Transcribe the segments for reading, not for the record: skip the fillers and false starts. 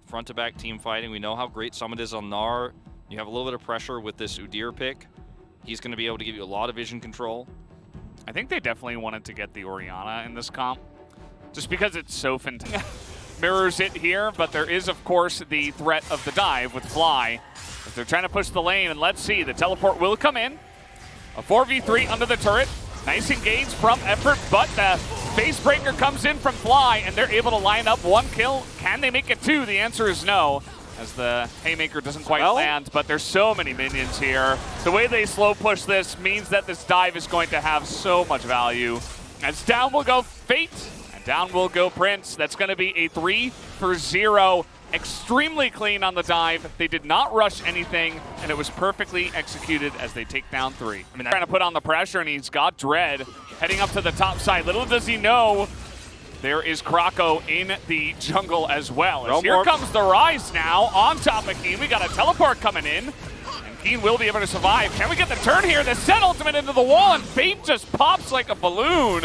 front-to-back team fighting. We know how great Summit is on Gnar. You have a little bit of pressure with this Udyr pick. He's going to be able to give you a lot of vision control. I think they definitely wanted to get the Orianna in this comp, just because it's so fantastic. Mirrors it here, but there is, of course, the threat of the dive with Fly. If they're trying to push the lane, and let's see, the teleport will come in. A 4v3 under the turret. Nice engage from Effort, but the Face Breaker comes in from Fly, and they're able to line up 1 kill. Can they make it 2? The answer is no, as the Haymaker doesn't quite land, but there's so many minions here. The way they slow push this means that this dive is going to have so much value. As down will go Fate, and down will go Prince. That's going to be a 3-for-0. Extremely clean on the dive. They did not rush anything, and it was perfectly executed as they take down 3. I mean, trying to put on the pressure, and he's got Dread heading up to the top side. Little does he know, there is Krako in the jungle as well. As here comes the Rise now on top of Keen. We got a teleport coming in, and Keen will be able to survive. Can we get the turn here? The set ultimate into the wall, and Fate just pops like a balloon.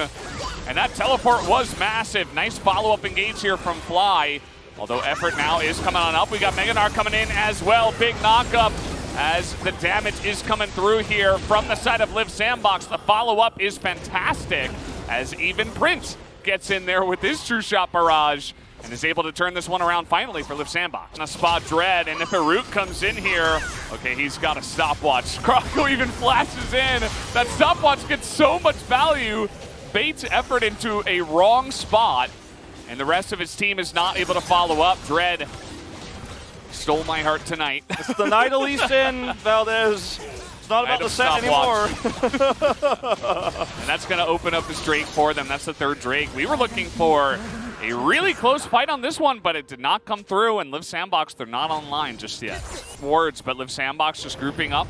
And that teleport was massive. Nice follow-up engage here from Fly. Although Effort now is coming on up. We got Mega Gnar coming in as well. Big knockup as the damage is coming through here from the side of LIIV SANDBOX. The follow-up is fantastic as even Prince gets in there with his True Shot barrage and is able to turn this one around finally for LIIV SANDBOX. A spot Dread, and if Farouk comes in here, okay, he's got a stopwatch. Krako even flashes in. That stopwatch gets so much value. Baits Effort into a wrong spot, and the rest of his team is not able to follow up. Dread stole my heart tonight. It's the night Elise in, Valdez. It's not about the set anymore. And that's going to open up this Drake for them. That's the 3rd Drake. We were looking for a really close fight on this one, but it did not come through, and LIIV SANDBOX, they're not online just yet. Wards, but LIIV SANDBOX just grouping up.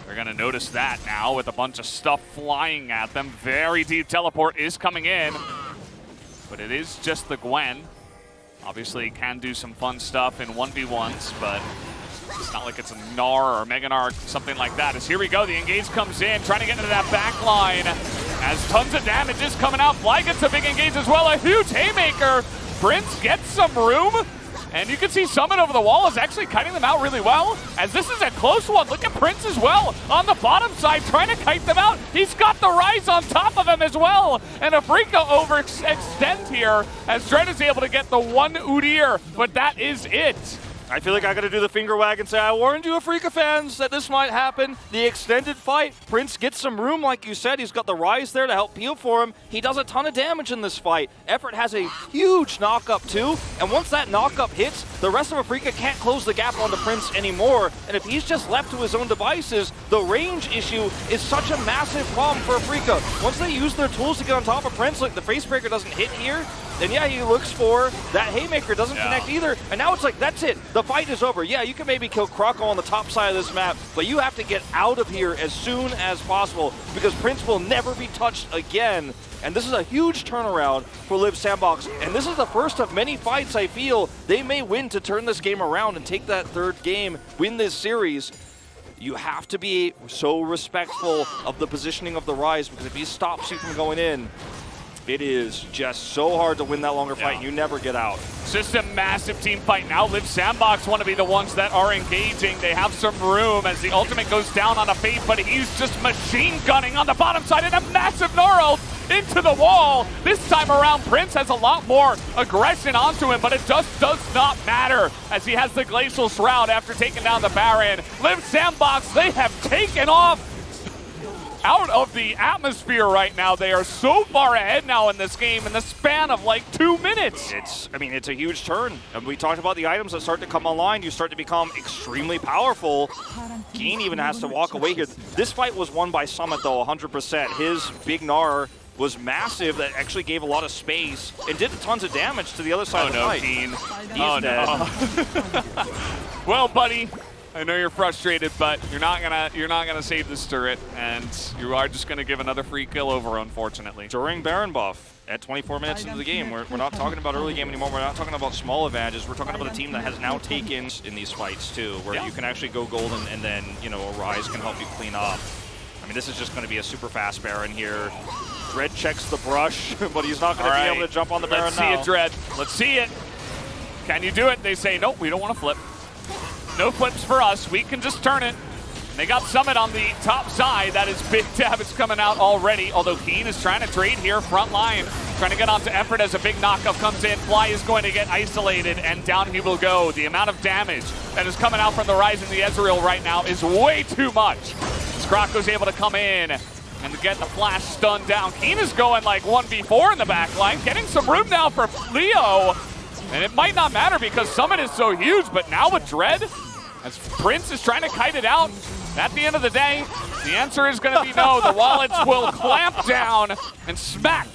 They're going to notice that now with a bunch of stuff flying at them. Very deep teleport is coming in. But it is just the Gwen. Obviously, can do some fun stuff in 1v1s, but it's not like it's a Gnar or Mega Gnar, something like that. As here we go, the engage comes in, trying to get into that back line. As tons of damage is coming out, Fly gets a big engage as well. A huge Haymaker. Prince gets some room, and you can see Summit over the wall is actually kiting them out really well, as this is a close one. Look at Prince as well on the bottom side trying to kite them out. He's got the Rise on top of him as well, and AFREECA overextend here as Dread is able to get the 1 Udyr, but that is it. I feel like I gotta do the finger wag and say, I warned you, AFREECA fans, that this might happen. The extended fight, Prince gets some room, like you said. He's got the Rise there to help peel for him. He does a ton of damage in this fight. Effort has a huge knock-up too, and once that knock-up hits, the rest of AFREECA can't close the gap onto Prince anymore, and if he's just left to his own devices, the range issue is such a massive problem for AFREECA. Once they use their tools to get on top of Prince, like the Face Breaker doesn't hit here, then yeah, he looks for that Haymaker, doesn't connect either, and now it's like, that's it, the fight is over. Yeah, you can maybe kill Krako on the top side of this map, but you have to get out of here as soon as possible, because Prince will never be touched again. And this is a huge turnaround for LIIV SANDBOX, and this is the first of many fights I feel they may win to turn this game around and take that 3rd game, win this series. You have to be so respectful of the positioning of the Rise, because if he stops you from going in, it is just so hard to win that longer fight, and you never get out. It's just a massive team fight now. LIIV SANDBOX want to be the ones that are engaging. They have some room as the ultimate goes down on a Fate, but he's just machine gunning on the bottom side, and a massive Gnar ult into the wall. This time around, Prince has a lot more aggression onto him, but it just does not matter as he has the Glacial Shroud after taking down the Baron. LIIV SANDBOX, they have taken off out of the atmosphere right now. They are so far ahead now in this game in the span of like 2 minutes. It's a huge turn. And we talked about the items that start to come online. You start to become extremely powerful. Keen even has to walk away here. This fight was won by Summit though, 100%. His big Gnar was massive, that actually gave a lot of space and did tons of damage to the other side of the fight. Keen. He's dead. No. Well, buddy, I know you're frustrated, but you're not gonna save this turret, and you are just gonna give another free kill over, unfortunately. During Baron buff, at 24 minutes into the game, we're not talking about early game anymore. We're not talking about small advantages. We're talking about a team that has now taken in these fights too, where you can actually go golden, and then a Rise can help you clean up. I mean, this is just going to be a super fast Baron here. Dread checks the brush, but he's not going to be able to jump on the Baron now. Let's see it, Dread. Let's see it. Can you do it? They say, nope, we don't want to flip. No flips for us. We can just turn it. They got Summit on the top side. That is big damage coming out already. Although Keen is trying to trade here, front line. Trying to get onto Effort as a big knockup comes in. Fly is going to get isolated, and down he will go. The amount of damage that is coming out from the Rise and the Ezreal right now is way too much. Scrocco's able to come in and get the flash stun down. Keen is going like 1v4 in the back line, getting some room now for Leo. And it might not matter because Summit is so huge, but now with Dread, as Prince is trying to kite it out, at the end of the day, the answer is going to be no. The Wallets will clamp down and smack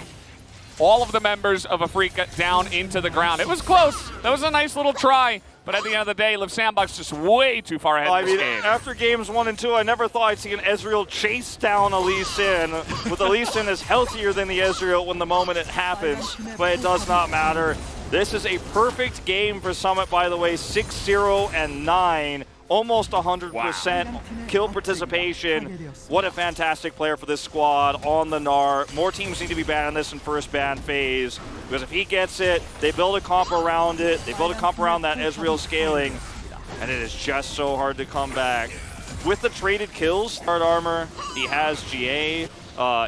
all of the members of AFREECA down into the ground. It was close. That was a nice little try. But at the end of the day, LIIV SANDBOX just way too far ahead in this game. After games 1 and 2, I never thought I'd see an Ezreal chase down a Lee Sin. With the Lee Sin is healthier than the Ezreal when the moment it happens, but it does not matter. This is a perfect game for Summit, by the way, 6-0 and 9. Almost 100% kill participation. What a fantastic player for this squad on the Gnar. More teams need to be banning this in first ban phase, because if he gets it, they build a comp around it. They build a comp around that Ezreal scaling, and it is just so hard to come back. With the traded kills, hard armor, he has GA.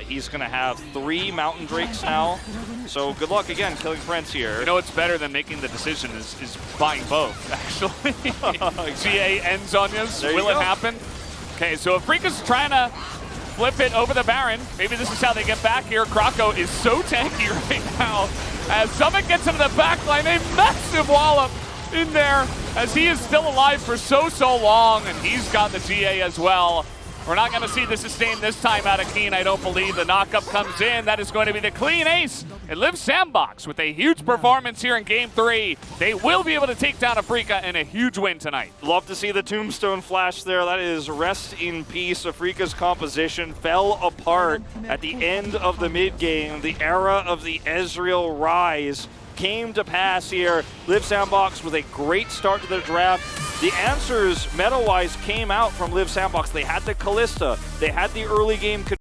He's going to have 3 Mountain Drakes now. So good luck again killing Prince here. You know what's better than making the decision is buying both, actually. GA and Zhonya's. Will it happen? Okay, so AFREECA's trying to flip it over the Baron. Maybe this is how they get back here. Krocko is so tanky right now. As Summit gets him in the back line, a massive wallop in there as he is still alive for so long, and he's got the GA as well. We're not going to see the sustain this time out of Keen, I don't believe. The knockup comes in. That is going to be the clean ace. And LIIV SANDBOX with a huge performance here in Game 3. They will be able to take down AFREECA and a huge win tonight. Love to see the tombstone flash there. That is rest in peace. AFREECA's composition fell apart at the end of the mid-game. The era of the Ezreal rise came to pass here. LIIV SANDBOX with a great start to their draft. The answers meta-wise came out from LIIV SANDBOX. They had the Kalista. They had the early game